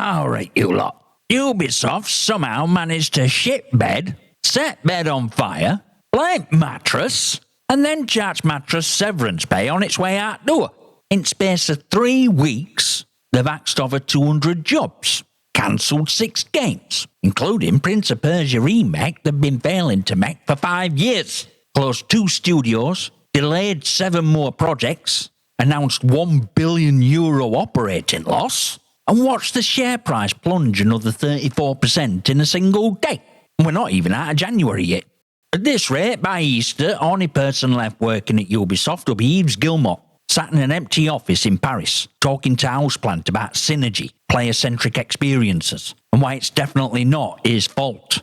Alright, you lot. Ubisoft somehow managed to ship bed, set bed on fire, blame mattress, and then charge mattress severance pay on its way out door. In space of 3 weeks, they've axed over 200 jobs, cancelled 6 games, including Prince of Persia remake they've been failing to make for 5 years, closed 2 studios, delayed 7 more projects, announced €1 billion operating loss, and watched the share price plunge another 34% in a single day. We're not even out of January yet. At this rate, by Easter, only person left working at Ubisoft will be Guillemot, sat in an empty office in Paris, talking to Houseplant about synergy, player-centric experiences, and why it's definitely not his fault.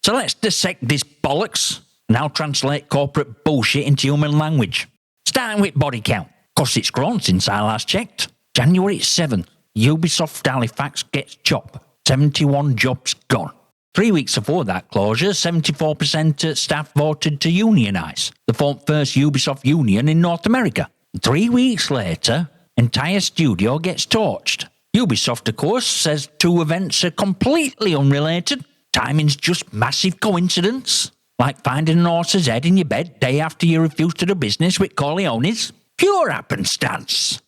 So let's dissect this bollocks, and now translate corporate bullshit into human language. Starting with body count, cause it's grown since I last checked. January 7th, Ubisoft Halifax gets chopped, 71 jobs gone. 3 weeks before that closure, 74% of staff voted to unionise, the first Ubisoft union in North America. 3 weeks later, entire studio gets torched. Ubisoft, of course, says 2 events are completely unrelated. Timing's just massive coincidence. Like finding an horse's head in your bed day after you refuse to do business with Corleones. Pure happenstance.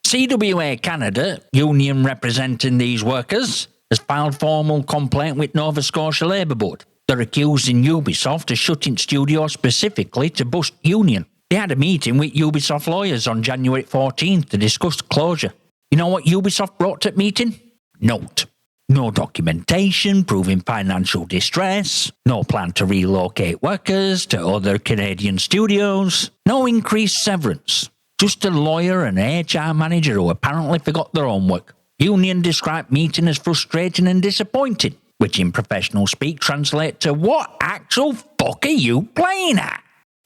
CWA Canada, union representing these workers, has filed formal complaint with Nova Scotia Labour Board. They're accusing Ubisoft of shutting studios specifically to bust union. They had a meeting with Ubisoft lawyers on January 14th to discuss closure. You know what Ubisoft brought to the meeting? Note. No documentation proving financial distress, no plan to relocate workers to other Canadian studios, no increased severance. Just a lawyer and an HR manager who apparently forgot their homework. Union described meeting as frustrating and disappointing, which in professional speak translate to what actual fuck are you playing at?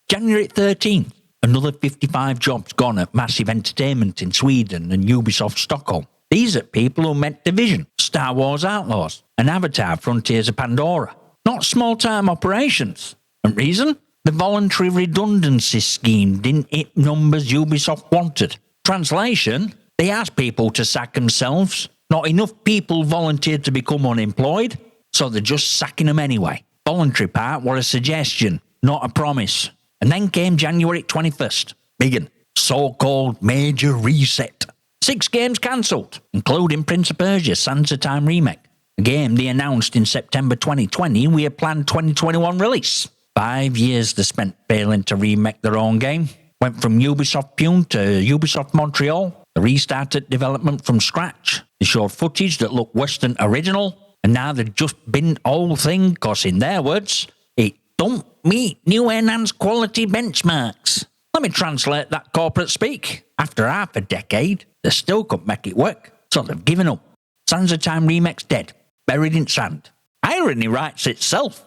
January 13th, another 55 jobs gone at Massive Entertainment in Sweden and Ubisoft Stockholm. These are people who met Division, Star Wars Outlaws, and Avatar Frontiers of Pandora. Not small-time operations. And reason? The voluntary redundancy scheme didn't hit numbers Ubisoft wanted. Translation? They asked people to sack themselves. Not enough people volunteered to become unemployed, so they're just sacking them anyway. Voluntary part was a suggestion, not a promise. And then came January 21st. Big un. So-called major reset. 6 games cancelled, including Prince of Persia Sands of Time remake. A game they announced in September 2020 with a planned 2021 release. 5 years they spent failing to remake their own game. Went from Ubisoft Pune to Ubisoft Montreal. They restarted development from scratch. They showed footage that looked Western original, and now they've just binned the whole thing because, in their words, it don't meet new enhanced quality benchmarks. Let me translate that corporate speak. After half a decade, they still couldn't make it work, so they've given up. Sands of Time remake's dead, buried in sand. Irony writes itself.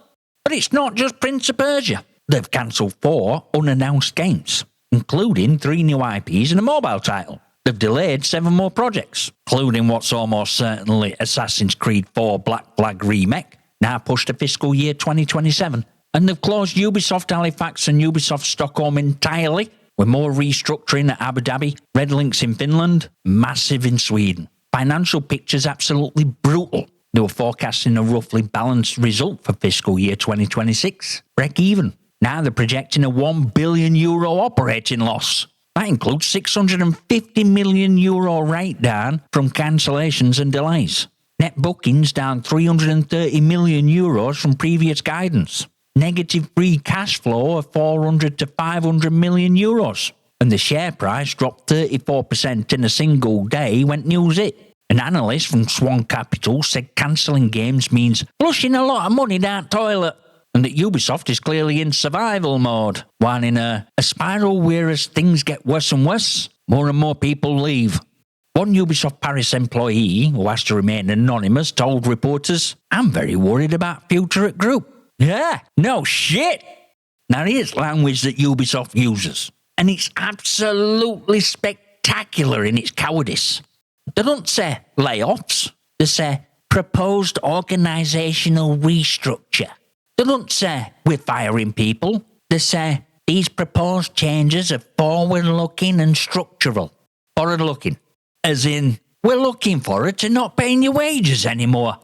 But it's not just Prince of Persia. They've cancelled 4 unannounced games, including 3 new IPs and a mobile title. They've delayed 7 more projects, including what's almost certainly Assassin's Creed 4 Black Flag remake, now pushed to fiscal year 2027. And they've closed Ubisoft Halifax and Ubisoft Stockholm entirely, with more restructuring at Abu Dhabi, Red Links in Finland, massive in Sweden. Financial picture's absolutely brutal. They were forecasting a roughly balanced result for fiscal year 2026, break even. Now they're projecting a €1 billion operating loss. That includes €650 million write-down from cancellations and delays. Net bookings down €330 million from previous guidance. Negative free cash flow of €400 to €500 million. And the share price dropped 34% in a single day when news hit. An analyst from Swan Capital said cancelling games means flushing a lot of money down the toilet, and that Ubisoft is clearly in survival mode, while in a spiral where as things get worse and worse, more and more people leave. One Ubisoft Paris employee, who has to remain anonymous, told reporters, "I'm very worried about future at group." Yeah, no shit. Now here's language that Ubisoft uses, and it's absolutely spectacular in its cowardice. They don't say layoffs, they say proposed organisational restructure. They don't say we're firing people, they say these proposed changes are forward-looking and structural. Forward-looking, as in, we're looking for her to not paying your wages anymore.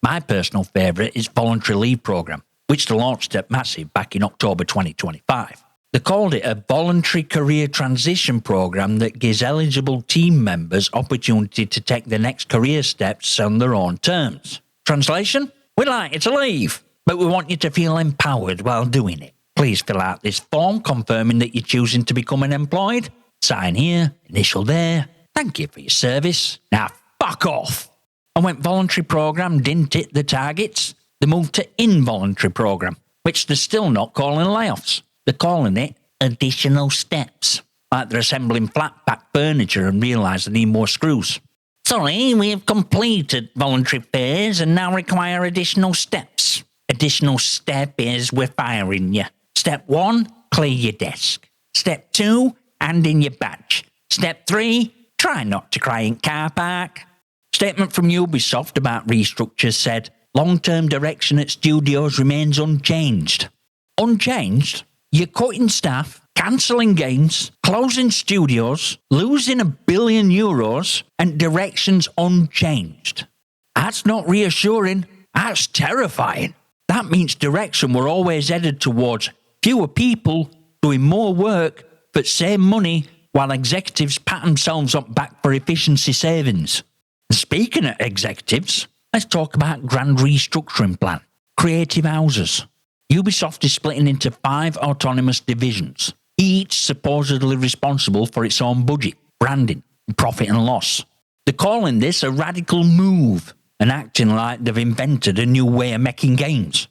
My personal favourite is voluntary leave programme, which they launched at Massive back in October 2025. They called it a voluntary career transition programme that gives eligible team members opportunity to take the next career steps on their own terms. Translation? We'd like you to leave, but we want you to feel empowered while doing it. Please fill out this form confirming that you're choosing to become an employed. Sign here, initial there. Thank you for your service. Now fuck off. And when voluntary programme didn't hit the targets, they moved to involuntary programme, which they're still not calling layoffs. They're calling it additional steps, like they're assembling flat-pack furniture and realise they need more screws. Sorry, we have completed voluntary phase and now require additional steps. Additional step is we're firing you. Step 1, clear your desk. Step 2, hand in your badge. Step 3, try not to cry in car park. Statement from Ubisoft about restructure said, long-term direction at studios remains unchanged. Unchanged? You're cutting staff, cancelling games, closing studios, losing €1 billion, and direction's unchanged. That's not reassuring. That's terrifying. That means direction we're always headed towards fewer people doing more work but same money while executives pat themselves on back for efficiency savings. And speaking of executives, let's talk about grand restructuring plan. Creative houses. Ubisoft is splitting into 5 autonomous divisions, each supposedly responsible for its own budget, branding, and profit and loss. They're calling this a radical move and acting like they've invented a new way of making games.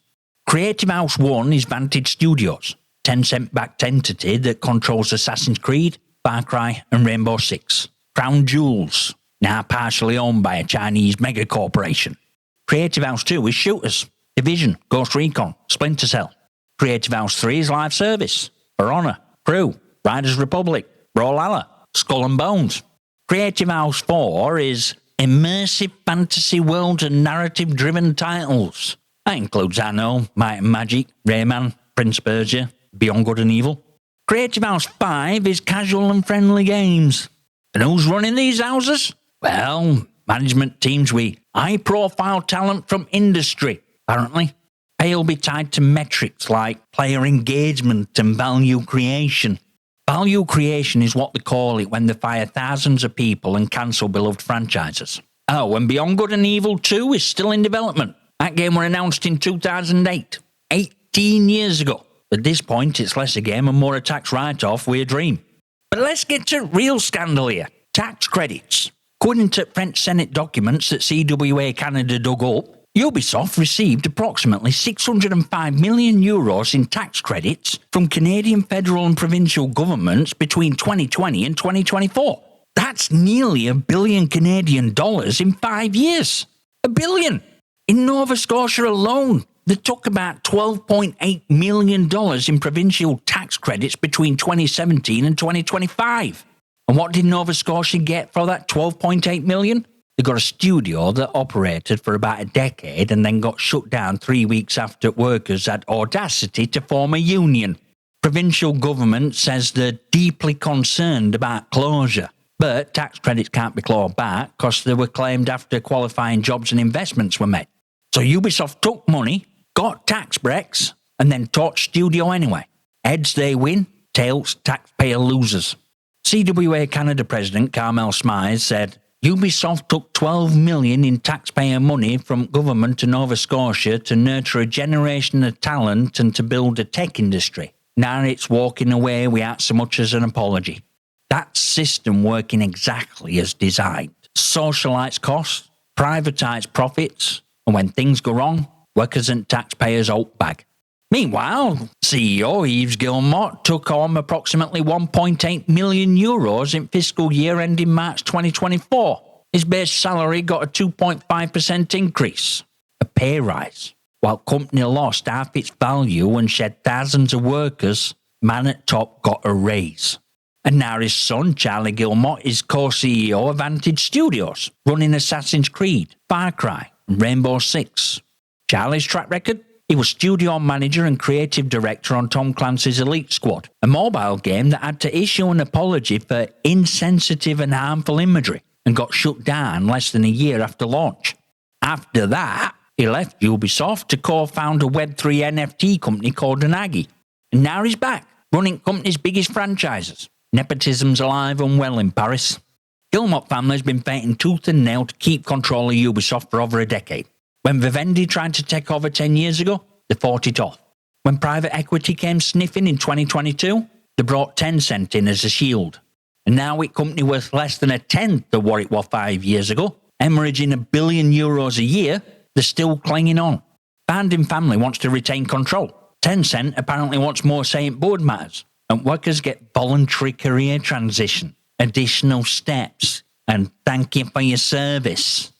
Creative House 1 is Vantage Studios, Tencent-backed entity that controls Assassin's Creed, Far Cry and Rainbow Six. Crown Jewels, now partially owned by a Chinese mega corporation. Creative House 2 is Shooters, Division, Ghost Recon, Splinter Cell. Creative House 3 is Live Service, For Honor, Crew, Riders Republic, Brawlhalla, Skull and Bones. Creative House 4 is Immersive Fantasy World and Narrative-Driven Titles. That includes Anno, Might and Magic, Rayman, Prince of Persia, Beyond Good and Evil. Creative House 5 is Casual and Friendly Games. And who's running these houses? Well, management teams with high-profile talent from industry, apparently. Pay will be tied to metrics like player engagement and value creation. Value creation is what they call it when they fire thousands of people and cancel beloved franchises. Oh, and Beyond Good and Evil 2 is still in development. That game was announced in 2008, 18 years ago. At this point, it's less a game and more a tax write-off with a dream. But let's get to real scandal here. Tax credits. According to French Senate documents that CWA Canada dug up, Ubisoft received approximately €605 million in tax credits from Canadian federal and provincial governments between 2020 and 2024. That's nearly $1 billion Canadian dollars in 5 years. $1 billion! In Nova Scotia alone, they took about $12.8 million in provincial tax credits between 2017 and 2025. And what did Nova Scotia get for that $12.8 million? They got a studio that operated for about a decade and then got shut down 3 weeks after workers had audacity to form a union. Provincial government says they're deeply concerned about closure, but tax credits can't be clawed back because they were claimed after qualifying jobs and investments were made. So Ubisoft took money, got tax breaks, and then torched studio anyway. Heads they win, tails taxpayer losers. CWA Canada President Carmel Smythe said, Ubisoft took $12 million in taxpayer money from government to Nova Scotia to nurture a generation of talent and to build a tech industry. Now it's walking away without so much as an apology. That system working exactly as designed. Socialise costs, privatise profits, and when things go wrong, workers and taxpayers out bag. Meanwhile, CEO Yves Guillemot took home approximately €1.8 million in fiscal year ending March 2024. His base salary got a 2.5% increase, a pay rise. While company lost half its value and shed thousands of workers, man at top got a raise. And now his son, Charlie Guillemot, is co-CEO of Vantage Studios, running Assassin's Creed, Far Cry, and Rainbow Six. Charlie's track record? He was studio manager and creative director on Tom Clancy's Elite Squad, a mobile game that had to issue an apology for insensitive and harmful imagery. and got shut down less than a year after launch. After that, he left Ubisoft to co-found a Web3 NFT company called Unagi. And now he's back, running the company's biggest franchises. Nepotism's alive and well in Paris. Guillemot family's been fighting tooth and nail to keep control of Ubisoft for over a decade. When Vivendi tried to take over 10 years ago, they fought it off. When private equity came sniffing in 2022, they brought Tencent in as a shield. And now with company worth less than a tenth of what it was 5 years ago, hemorrhaging €1 billion a year, they're still clinging on. Founding family wants to retain control. Tencent apparently wants more say in board matters, and workers get voluntary career transition, additional steps, and thank you for your service.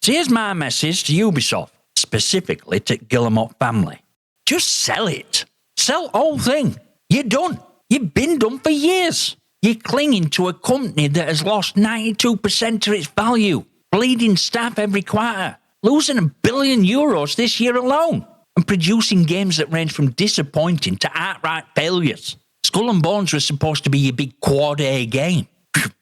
So here's my message to Ubisoft, specifically to Guillemot family. Just sell it. Sell the whole thing. You're done. You've been done for years. You're clinging to a company that has lost 92% of its value, bleeding staff every quarter, losing €1 billion this year alone, and producing games that range from disappointing to outright failures. Skull and Bones was supposed to be your big Quad A game.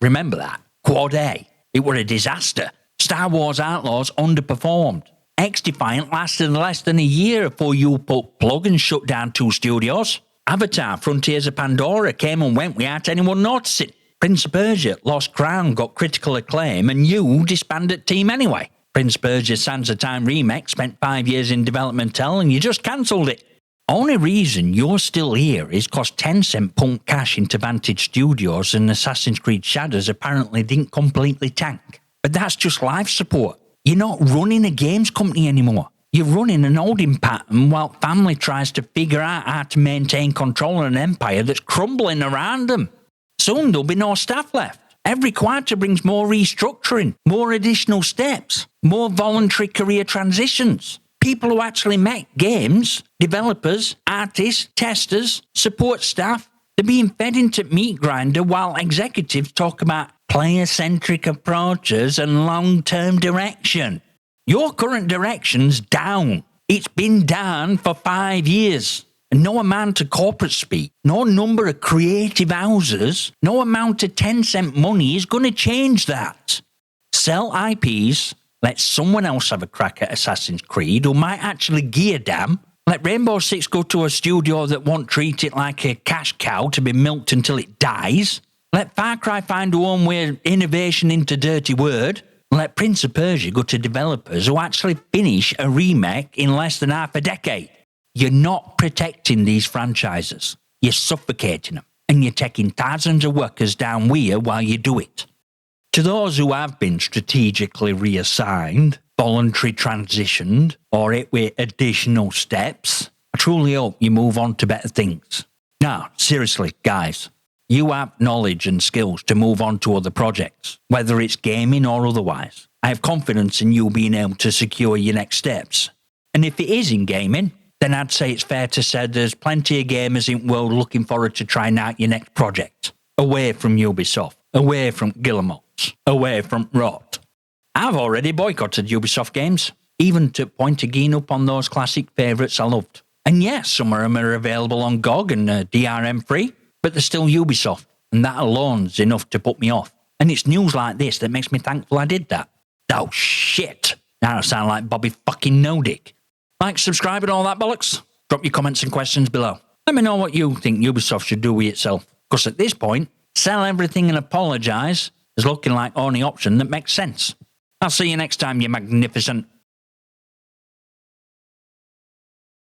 Remember that? Quad A. It were a disaster. Star Wars Outlaws underperformed. X-Defiant lasted less than a year before you put plug and shut down 2 studios. Avatar Frontiers of Pandora came and went without anyone noticing. Prince of Persia Lost Crown got critical acclaim and you disbanded team anyway. Prince of Persia Sands of Time remake spent 5 years in development hell and you just cancelled it. Only reason you're still here is cause Tencent pumped cash into Vantage Studios and Assassin's Creed Shadows apparently didn't completely tank. But that's just life support. You're not running a games company anymore. You're running an holding pattern while family tries to figure out how to maintain control of an empire that's crumbling around them. Soon there'll be no staff left. Every quarter brings more restructuring, more additional steps, more voluntary career transitions. People who actually make games, developers, artists, testers, support staff, they're being fed into meat grinder while executives talk about player-centric approaches and long-term direction. Your current direction's down. It's been down for 5 years. And no amount of corporate speak, no number of creative houses, no amount of Tencent money is going to change that. Sell IPs, let someone else have a crack at Assassin's Creed who might actually gear damn. Let Rainbow Six go to a studio that won't treat it like a cash cow to be milked until it dies. Let Far Cry find a home where innovation into dirty word. Let Prince of Persia go to developers who actually finish a remake in less than half a decade. You're not protecting these franchises. You're suffocating them. And you're taking thousands of workers down here while you do it. To those who have been strategically reassigned, voluntary transitioned, or it with additional steps, I truly hope you move on to better things. Now, seriously, guys, you have knowledge and skills to move on to other projects, whether it's gaming or otherwise. I have confidence in you being able to secure your next steps. And if it is in gaming, then I'd say it's fair to say there's plenty of gamers in the world looking forward to trying out your next project. Away from Ubisoft, away from Guillemot, away from Rot. I've already boycotted Ubisoft games, even to point again up on those classic favourites I loved. And yes, some of them are available on GOG and DRM free, but they're still Ubisoft, and that alone's enough to put me off. And it's news like this that makes me thankful I did that. Oh shit, now I sound like Bobby fucking Nodick. Like, subscribe and all that bollocks. Drop your comments and questions below. Let me know what you think Ubisoft should do with itself. Because at this point, sell everything and apologise is looking like only option that makes sense. I'll see you next time, you magnificent.